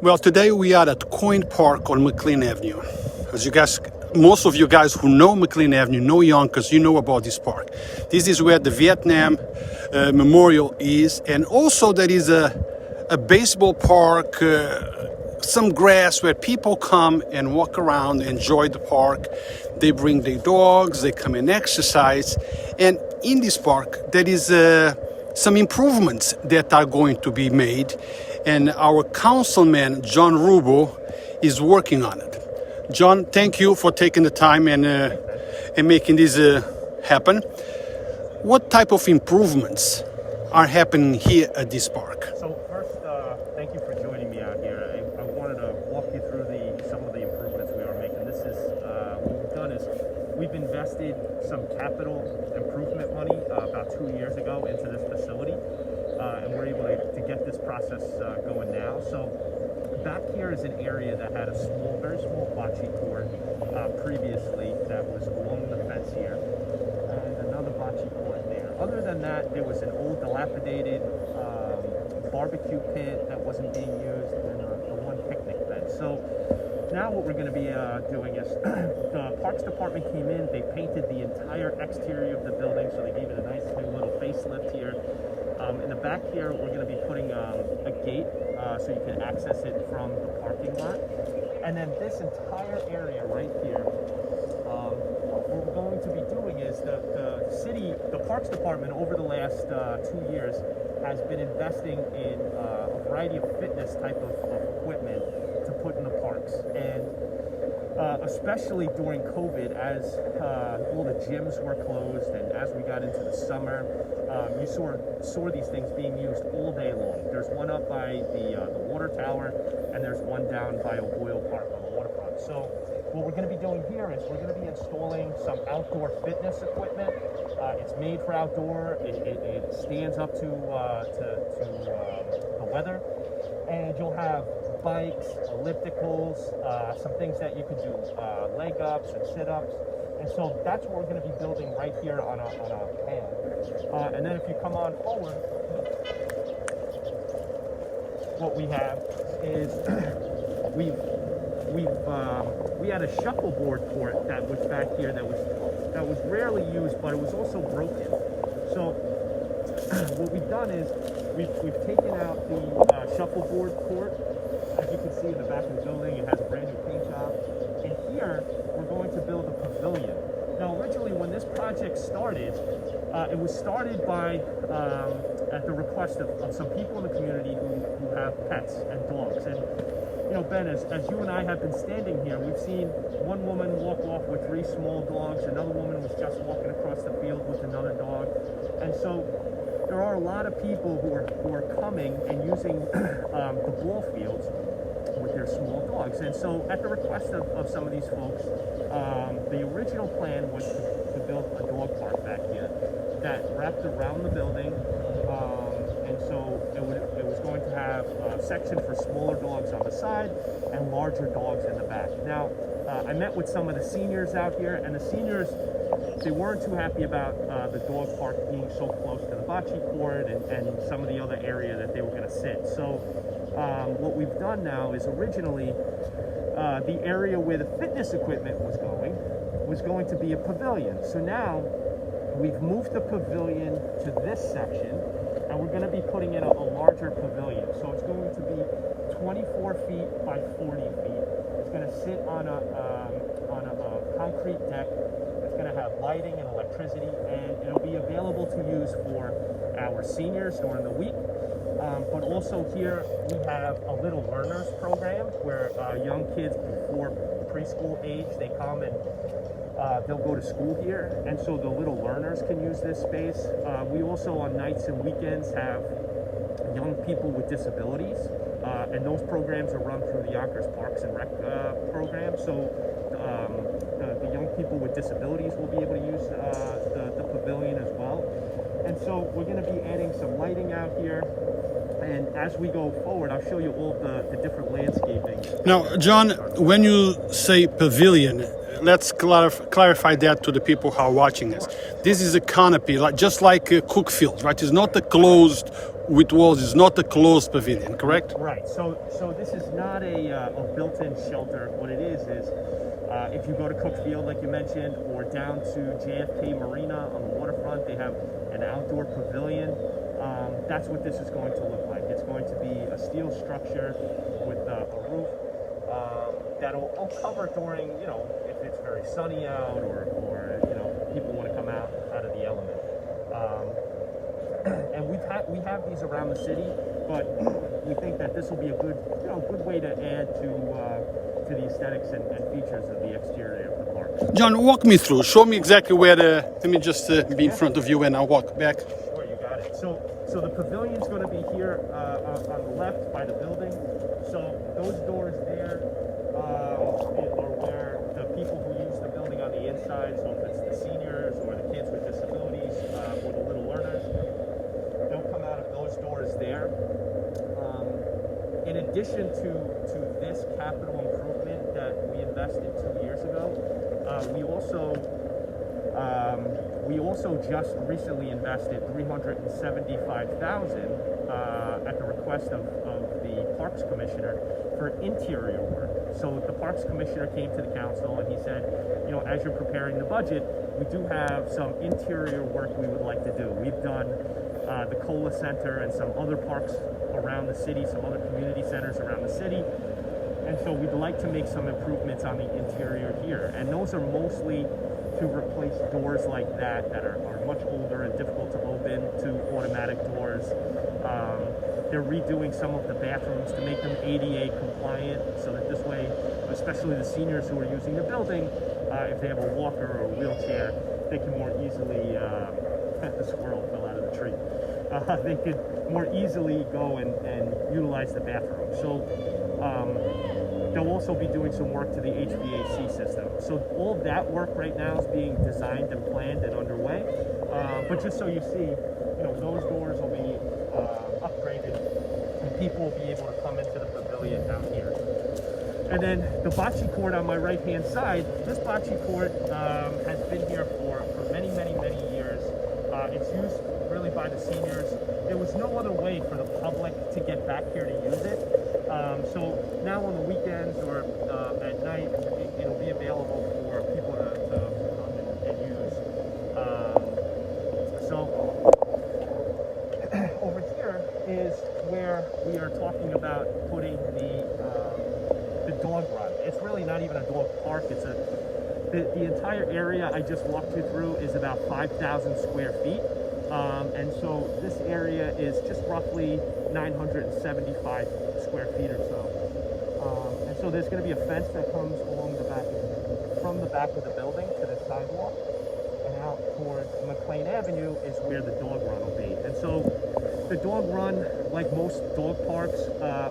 Well, today we are at Coyne Park on McLean Avenue. As you guys, most of you guys who know McLean Avenue, know Yonkers, you know about this park. This is where the Vietnam Memorial is, and also there is a baseball park, some grass where people come and walk around, enjoy the park. They bring their dogs, they come and exercise. And in this park, there is some improvements that are going to be made. And our councilman, John Rubbo, is working on it. John, thank you for taking the time and making this happen. What type of improvements are happening here at this park? So first, thank you for joining me out here. I wanted to walk you through some of the improvements we are making. This is what we've done is we've invested some capital improvement money about 2 years ago into this facility, and we're able to get this process going now. So back here is an area that had a very small bocce court previously that was along the fence here, and another bocce court there. Other than that, there was an old dilapidated barbecue pit that wasn't being used, and a one picnic bench. So now what we're going to be doing is the Parks Department came in, they painted the entire exterior of the building, so they gave it a nice new little facelift here. In the back here, we're going to be putting a gate so you can access it from the parking lot. And then this entire area right here, what we're going to be doing is the Parks Department over the last 2 years has been investing in a variety of fitness type of equipment to put in the parks. And especially during COVID, as all the gyms were closed and as we got into the summer, you saw these things being used all day long. There's one up by the water tower, and there's one down by O'Boyle Park on the waterfront. So what we're going to be doing here is we're going to be installing some outdoor fitness equipment. It's made for outdoor. It stands up to the weather, and you'll have bikes, ellipticals, some things that you could do, leg ups and sit-ups. And so that's what we're going to be building right here on a pad. And then if you come on forward, what we have is we had a shuffleboard court that was back here that was rarely used, but it was also broken. So what we've done is we've taken out the shuffleboard court. As you can see in the back of the building, it has a brand new paint job. And here, we're going to build a pavilion. Now, originally, when this project started, it was started by, at the request of some people in the community who have pets and dogs. And, you know, Ben, as you and I have been standing here, we've seen one woman walk off with 3 small dogs. Another woman was just walking across the field with another dog. And so there are a lot of people who are coming and using the ball fields with their small dogs. And so at the request of some of these folks, the original plan was to build a dog park back here that wrapped around the building. And so it was going to have a section for smaller dogs on the side and larger dogs in the back. Now, I met with some of the seniors out here, and the seniors, they weren't too happy about the dog park being so close to the bocce court and some of the other area that they were going to sit. So what we've done now is originally the area where the fitness equipment was going to be a pavilion. So now we've moved the pavilion to this section, and we're going to be putting in a larger pavilion. So it's going to be 24 feet by 40 feet. It's going to sit on a concrete deck. It's going to have lighting and electricity, and it'll be available to use for our seniors during the week. But also here we have a Little Learners program where young kids before preschool age, they come and they'll go to school here, and so the Little Learners can use this space. We also on nights and weekends have young people with disabilities, and those programs are run through the Yonkers Parks and Rec program. So the young people with disabilities will be able to use the pavilion as well. And so we're going to be adding some lighting out here. And as we go forward, I'll show you all the different landscaping. Now, John, when you say pavilion, let's clarify that to the people who are watching us. This is a canopy, just like a cook field, right? It's not a closed with walls. It's not a closed pavilion, correct? Right. So this is not a built-in shelter. What it is if you go to Cook Field, like you mentioned, or down to JFK Marina on the waterfront, they have an outdoor pavilion. That's what this is going to look like. It's going to be a steel structure with a roof that'll cover during, if it's very sunny out or people want to come out of the element. And we have these around the city, but we think that this will be a good way to add to the aesthetics and features of the exterior of the park. John, walk me through. Show me exactly where let me just be in front of you and I'll walk back. Sure, you got it. So the pavilion's going to be here on the left by the building. So those doors there are where the people who use the building on the inside, so if it's the seniors or the kids with disabilities or the little learners, they'll come out of those doors there. In addition to this capital improvement that we invested 2 years ago, we also just recently invested $375,000 at the request of the Parks Commissioner for interior work. So the Parks Commissioner came to the council and he said, as you're preparing the budget, we do have some interior work we would like to do. We've done the Cola Center and some other parks around the city, some other community centers around the city. And so we'd like to make some improvements on the interior here. And those are mostly to replace doors like that are much older and difficult to open, to automatic doors. They're redoing some of the bathrooms to make them ADA compliant so that this way, especially the seniors who are using the building, if they have a walker or a wheelchair, they can more easily, the squirrel fell out of the tree. They could more easily go and utilize the bathroom. So they'll also be doing some work to the HVAC system. So all of that work right now is being designed and planned and underway. But just so you see, those doors will be upgraded and people will be able to come into the pavilion down here. And then the bocce court on my right-hand side, this bocce court has been here for many, many, many years. It's used really by the seniors. There was no other way for the public to get back here to use it. So now on the weekends or at night, it'll be available for people to come and use. So over here is where we are talking about putting the dog run. It's really not even a dog park. It's the entire area I just walked you through is about 5,000 square feet. And so this area is just roughly 975 square feet or so. And so there's going to be a fence that comes along the back, from the back of the building to the sidewalk. And out towards McLean Avenue is where the dog run will be. And so the dog run, like most dog parks,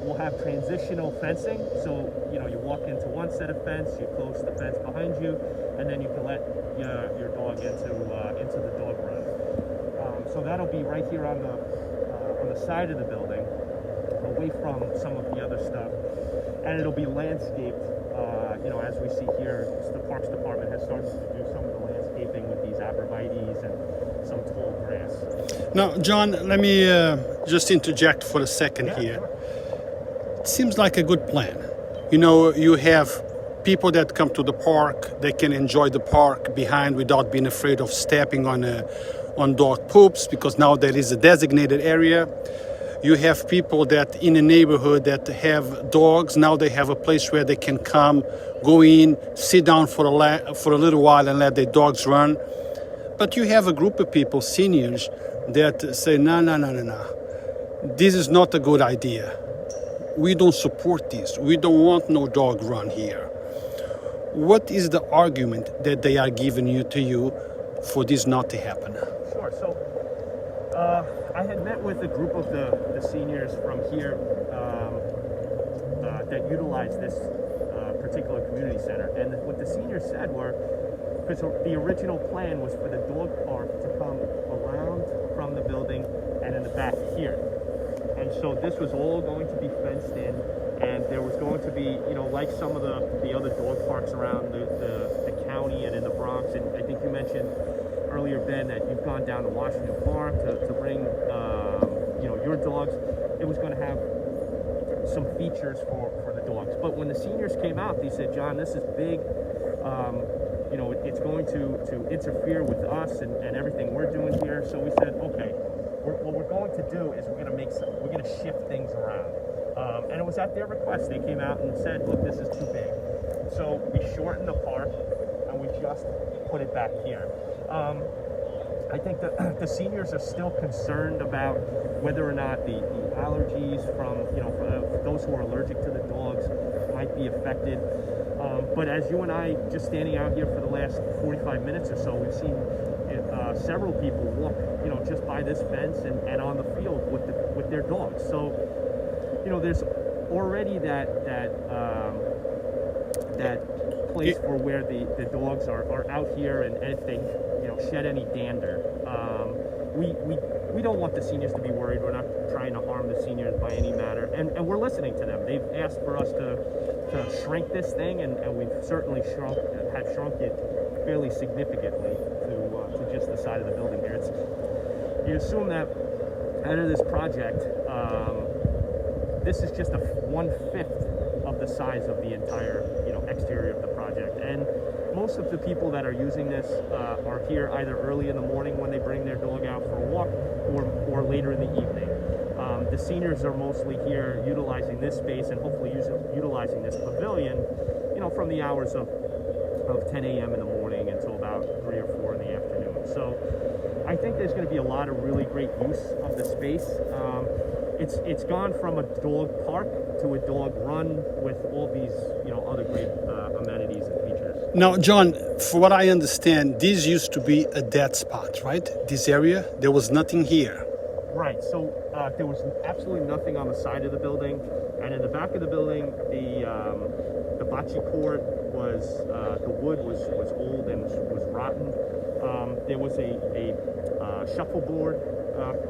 will have transitional fencing. So, you walk into one set of fence, you close the fence behind you, and then you can let your dog into the dog run. So that'll be right here on the side of the building, away from some of the other stuff, and it'll be landscaped. As we see here, the Parks Department has started to do some of the landscaping with these arborvitaes and some tall grass. Now, John, let me just interject for a second here. Sure. It seems like a good plan. You have people that come to the park, they can enjoy the park behind without being afraid of stepping on dog poops, because now there is a designated area. You have people that in a neighborhood that have dogs, now they have a place where they can come, go in, sit down for a little while and let their dogs run. But you have a group of people, seniors, that say, no. This is not a good idea. We don't support this. We don't want no dog run here. What is the argument that they are giving to you for this not to happen? Sure. So I had met with a group of the seniors from here that utilize this particular community center. And what the seniors said were, because the original plan was for the dog park to come around from the building and in the back here. And so this was all going to be fenced in, and there was going to be, like some of the other dog parks around the county and in the Bronx. And I think you mentioned earlier, Ben, that you've gone down to Washington Park to bring, your dogs. It was going to have some features for the dogs. But when the seniors came out, they said, John, this is big. It's going to interfere with us and everything we're doing here. So we said, okay, what we're going to do is we're going to shift things around. And it was at their request. They came out and said, look, this is too big. So we shortened the park and we just put it back here. I think that the seniors are still concerned about whether or not the allergies from, for those who are allergic to the dogs might be affected. But as you and I, just standing out here for the last 45 minutes or so, we've seen several people walk, just by this fence and on the field with their dogs. So, there's already that place for where the dogs are out here, and if they shed any dander, we don't want the seniors to be worried. We're not trying to harm the seniors by any manner, and we're listening to them. They've asked for us to shrink this thing, and we've certainly shrunk it fairly significantly to just the side of the building here. You assume that out of this project, this is just 1/5 of the size of the entire exterior of the project, and most of the people that are using this are here either early in the morning when they bring their dog out for a walk, or later in the evening. The seniors are mostly here utilizing this space and hopefully utilizing this pavilion, from the hours of 10 a.m. in the morning until about 3 or 4 in the afternoon. So I think there's going to be a lot of really great use of the space. It's gone from a dog park to a dog run with all these other great amenities and features. Now, John, for what I understand, this used to be a dead spot, right? This area, there was nothing here. Right. So there was absolutely nothing on the side of the building, and in the back of the building, the bocce court was the wood was old and was rotten. There was a shuffleboard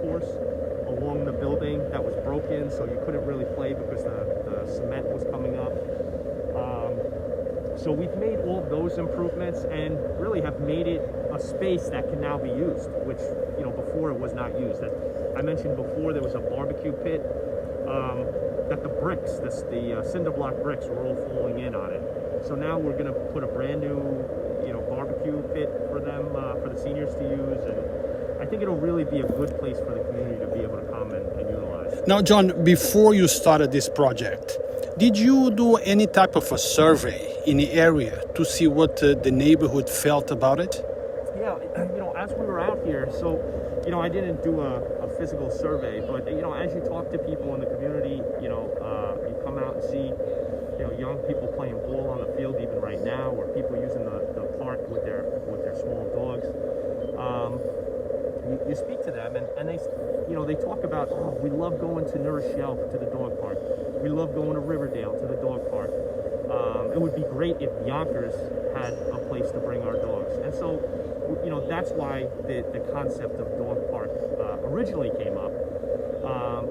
course along the building that was broken, so you couldn't really play because the cement was coming up. So we've made all those improvements and really have made it a space that can now be used, which before it was not used. I mentioned before there was a barbecue pit that the bricks, the cinder block bricks, were all falling in on it. So now we're going to put a brand new barbecue pit for them, for the seniors to use, and I think it'll really be a good place for the community to be able to come and utilize. Now, John, before you started this project, did you do any type of a survey in the area to see what the neighborhood felt about it? Yeah, as we were out here, so I didn't do a physical survey, but as you talk to people in the community, you come out and see young people playing ball on the field even right now, or people using the park with their small dogs. You speak to them and they talk about, we love going to New Rochelle to the dog park. We love going to Riverdale to the dog park. It would be great if Yonkers had a place to bring our dogs. And so, that's why the concept of dog park originally came up.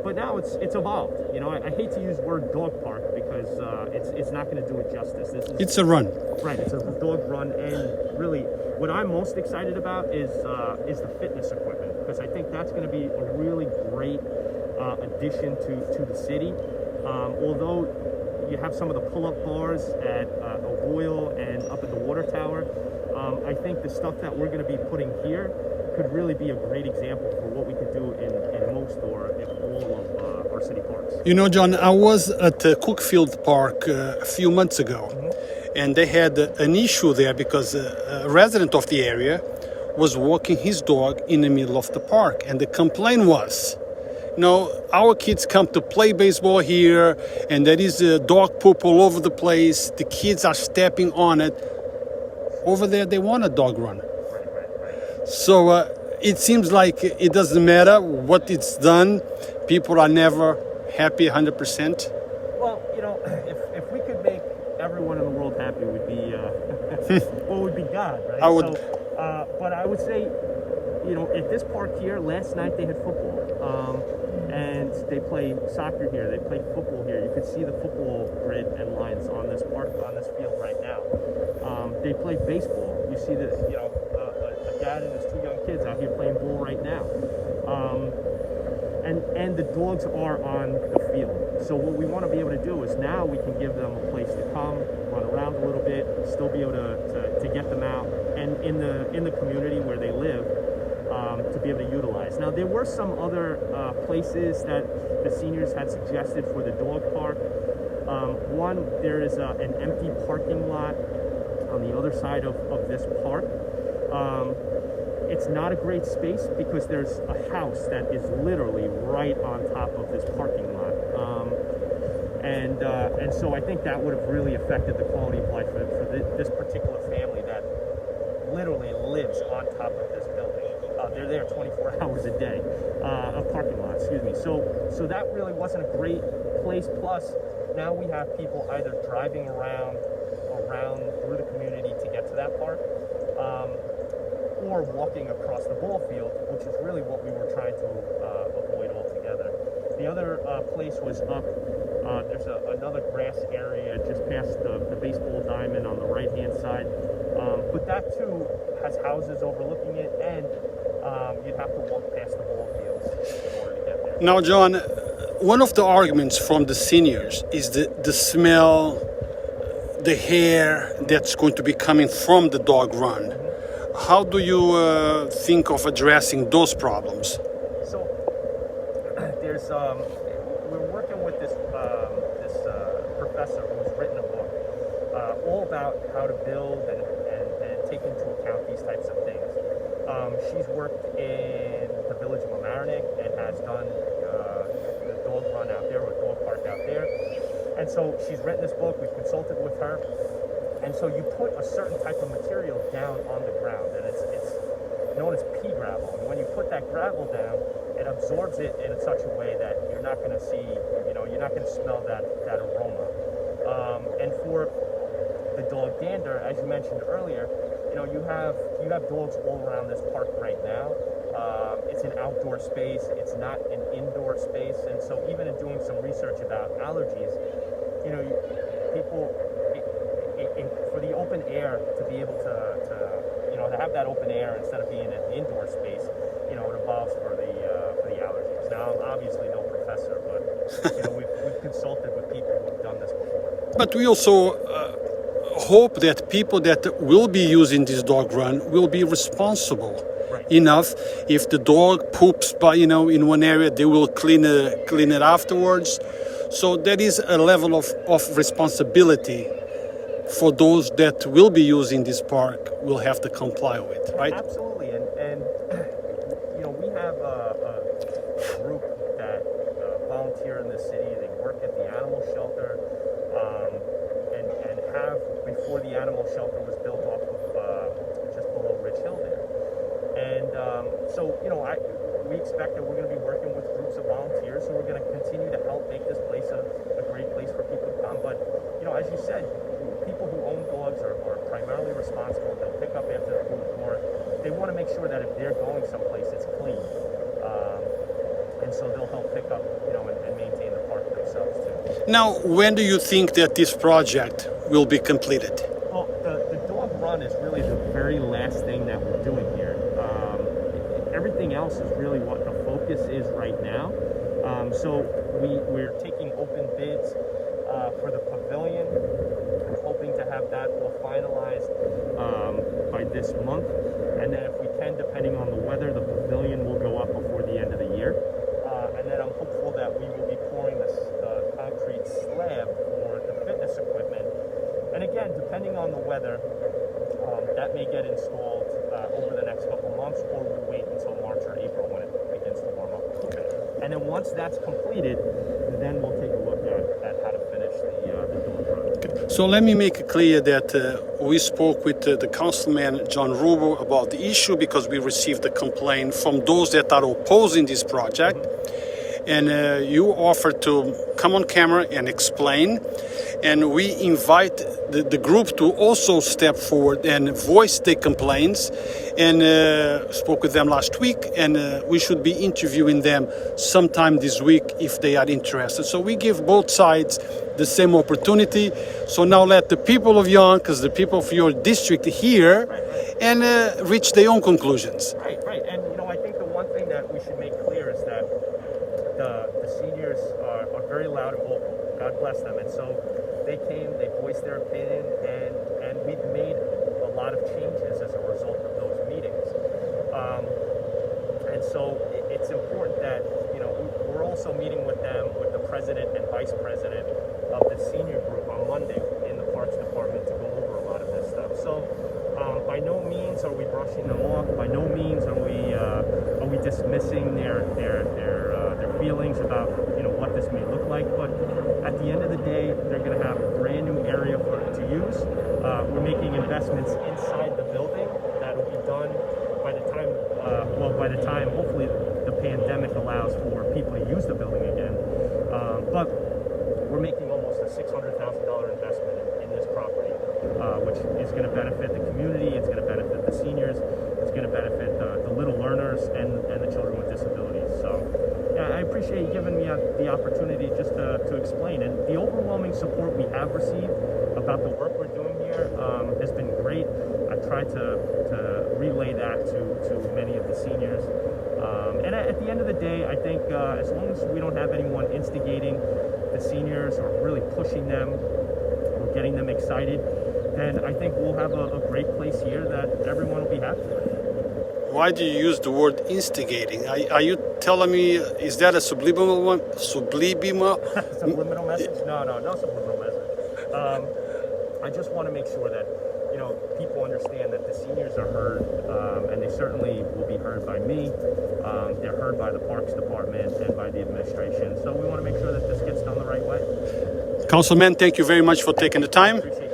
But now it's evolved. I hate to use the word dog park because it's not going to do it justice. It's a run. Right, it's a dog run, and really what I'm most excited about is the fitness equipment, because I think that's going to be a really great addition to the city. Although you have some of the pull-up bars at O'Boyle and up at the water tower, I think the stuff that we're going to be putting here could really be a great example for what we could do in most or in all of our city parks. John, I was at Cookfield Park a few months ago, and they had an issue there because a resident of the area was walking his dog in the middle of the park, and the complaint was, our kids come to play baseball here, and there is dog poop all over the place. The kids are stepping on it. Over there, they want a dog run. So it seems like it doesn't matter what it's done. People are never happy 100%. Well, if we could make everyone in the world happy, would be would be God, right? I would. But I would say, at this park here, last night they had football, and they play soccer here. They play football here. You could see the football grid and lines on this field right now. They play baseball. You see the a dad and his 2 young kids out here playing ball right now. And and the dogs are on the field. So what we want to be able to do is now we can give them a place to come, run around a little bit, still be able to get them out, and in the community where they live, to be able to utilize. Now there were some other places that the seniors had suggested for the dog park. One, there is an empty parking lot on the other side of this park. It's not a great space because there's a house that is literally right on top of this parking lot. And so I think that would have really affected the quality of life for this particular family that literally lives on top of this building. They're there 24 hours a day, a parking lot, excuse me. So that really wasn't a great place. Plus, now we have people either driving around through the community to get to that park, or walking across the ball field, which is really what we were trying to avoid altogether. The other place was up. There's another grass area just past the baseball diamond on the right-hand side. But that too has houses overlooking it, and you'd have to walk past the ball fields in order to get there. Now, John, one of the arguments from the seniors is the smell, the hair that's going to be coming from the dog run. How do you think of addressing those problems? So there's we're working with this professor who's written a book all about how to build and take into account these types of things. She's worked in the village of Mamaroneck and has done the dog run out there, or dog park out there. And so she's written this book. We've consulted with her. And so you put a certain type of material down on the ground, and it's known as pea gravel. And when you put that gravel down, it absorbs it in such a way that you're not going to see, you're not going to smell that aroma. And for the dog dander, as you mentioned earlier, you have dogs all around this park right now. It's an outdoor space. It's not an indoor space. And so even in doing some research about allergies, people, for the open air, to be able to have that open air instead of being in an indoor space, it evolves for the allergies. Now, I'm obviously no professor, but we've consulted with people who've done this before. But we also hope that people that will be using this dog run will be responsible enough. If the dog poops in one area, they will clean it afterwards. So there is a level of responsibility for those that will be using this park will have to comply with, right? Absolutely, and we have a group that volunteer in the city. They work at the animal shelter, and have before the animal shelter was built off of just below Rich Hill there. And so we expect that we're going to be working with groups of volunteers who are going to continue to help make this place a great place for people to come. But as you said, people who own dogs are primarily responsible. They'll pick up after the food court. They want to make sure that if they're going someplace, it's clean. And so they'll help pick up, and maintain the park themselves too. Now, when do you think that this project will be completed? Well, the dog run is really the very last thing that we're doing here. Everything else is really what the focus is right now. So we're taking open bids for the pavilion. We're hoping to have that all finalized by this month. And then if we can, depending on the weather, the pavilion will go up before the end of the year. And then I'm hopeful that we will be pouring the concrete slab for the fitness equipment. And again, depending on the weather, that may get installed over the next couple months, or we'll wait until March or April when it begins to warm up a little bit. And then once that's completed, then we'll take a look at how to finish the dog run. Okay. So let me make it clear that we spoke with the Councilman, John Rubbo, about the issue because we received a complaint from those that are opposing this project. And you offered to come on camera and explain. And we invite the group to also step forward and voice their complaints. And spoke with them last week. And we should be interviewing them sometime this week if they are interested. So we give both sides the same opportunity. So now let the people of Yonkers, the people of your district hear and reach their own conclusions. Right. And I think the one thing that we should make clear is that the seniors are very loud and vocal. God bless them. And so they came, they voiced their opinion, and we've made a lot of changes as a result of those meetings. And so it's important that, you know, we're also meeting with them, with the president and vice president of the senior group on Monday in the Parks Department to go over a lot of this stuff. So by no means are we brushing them off. By no means are we dismissing their feelings about, you know, what this may look like. But at the end of the day, they're going to have a brand new area to use. We're making investments inside the building that will be done by the time hopefully the pandemic allows for people to use the building again. But we're making almost a $600,000 investment in this property, which is going to benefit the community. It's going to benefit the seniors. It's going to benefit the little learners and the children with disabilities. So yeah, I appreciate you giving me the opportunity just to explain. And the overwhelming support we have received about the work we're doing here has been great. I've tried to relay that to many of the seniors. And at the end of the day, I think as long as we don't have anyone instigating the seniors or really pushing them or getting them excited, then I think we'll have a great place here that everyone will be happy with. Why do you use the word instigating? Are you telling me, is that a subliminal one? Subliminal message? No subliminal message. I just want to make sure that, you know, people understand that the seniors are heard, and they certainly will be heard by me. They're heard by the Parks Department and by the administration. So we want to make sure that this gets done the right way. Councilman, thank you very much for taking the time. Appreciate